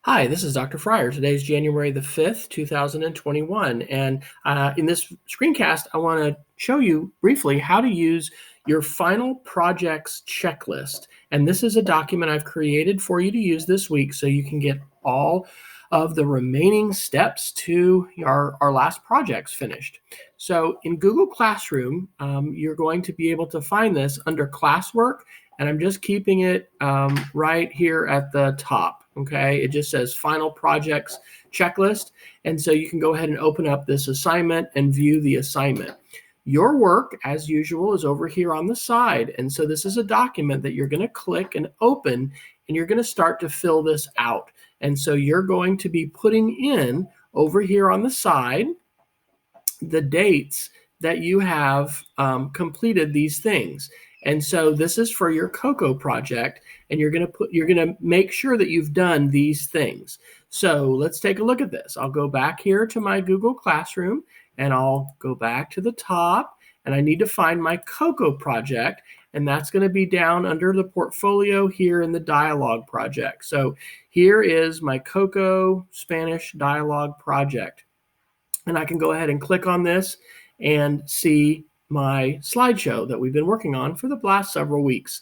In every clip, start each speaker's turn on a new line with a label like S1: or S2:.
S1: Hi, this is Dr. Fryer. Today's January the 5th, 2021. And in this screencast, I want to show you briefly how to use your final projects checklist. And this is a document I've created for you to use this week so you can get all of the remaining steps to our last projects finished. So in Google Classroom, you're going to be able to find this under classwork, and I'm just keeping it right here at the top. Okay, it just says final projects checklist. And so you can go ahead and open up this assignment and view the assignment. Your work, as usual, is over here on the side. And so this is a document that you're going to click and open, and you're going to start to fill this out. And so you're going to be putting in over here on the side the dates that you have completed these things. And so this is for your COCO project, and you're going to make sure that you've done these things. So let's take a look at this. I'll go back here to my Google Classroom, and I'll go back to the top, and I need to find my COCO project, and that's going to be down under the portfolio here in the dialogue project. So here is my COCO Spanish dialogue project. And I can go ahead and click on this and see my slideshow that we've been working on for the last several weeks.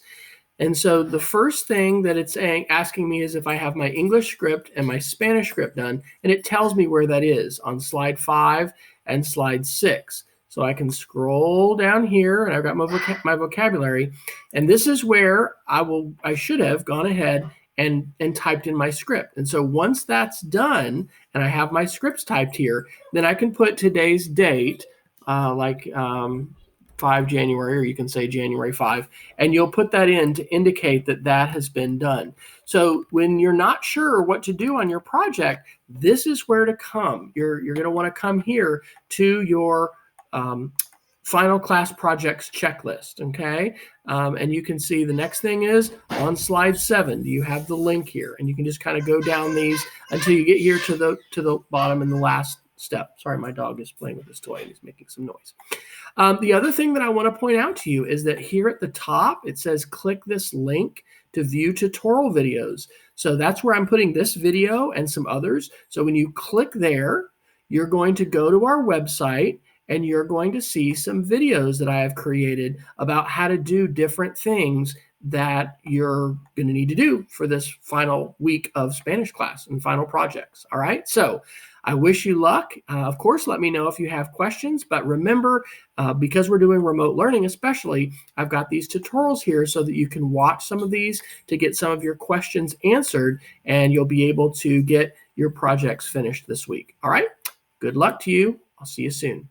S1: And so the first thing that it's asking me is if I have my English script and my Spanish script done, and it tells me where that is on slide 5 and slide 6. So I can scroll down here, and I've got my vocabulary, and this is where I should have gone ahead and typed in my script. And so once that's done, and I have my scripts typed here, then I can put today's date, 5 January, or you can say January 5, and you'll put that in to indicate that that has been done. So when you're not sure what to do on your project, this is where to come. You're going to want to come here to your final class projects checklist, okay? And you can see the next thing is on slide 7. You have the link here, and you can just kind of go down these until you get here to the bottom in the last step. Sorry, my dog is playing with this toy and he's making some noise. The other thing that I want to point out to you is that here at the top, it says click this link to view tutorial videos. So that's where I'm putting this video and some others. So when you click there, you're going to go to our website, and you're going to see some videos that I have created about how to do different things that you're going to need to do for this final week of Spanish class and final projects. All right, so I wish you luck. Of course, let me know if you have questions, but remember, because we're doing remote learning especially, I've got these tutorials here so that you can watch some of these to get some of your questions answered, and you'll be able to get your projects finished this week. All right, good luck to you. I'll see you soon.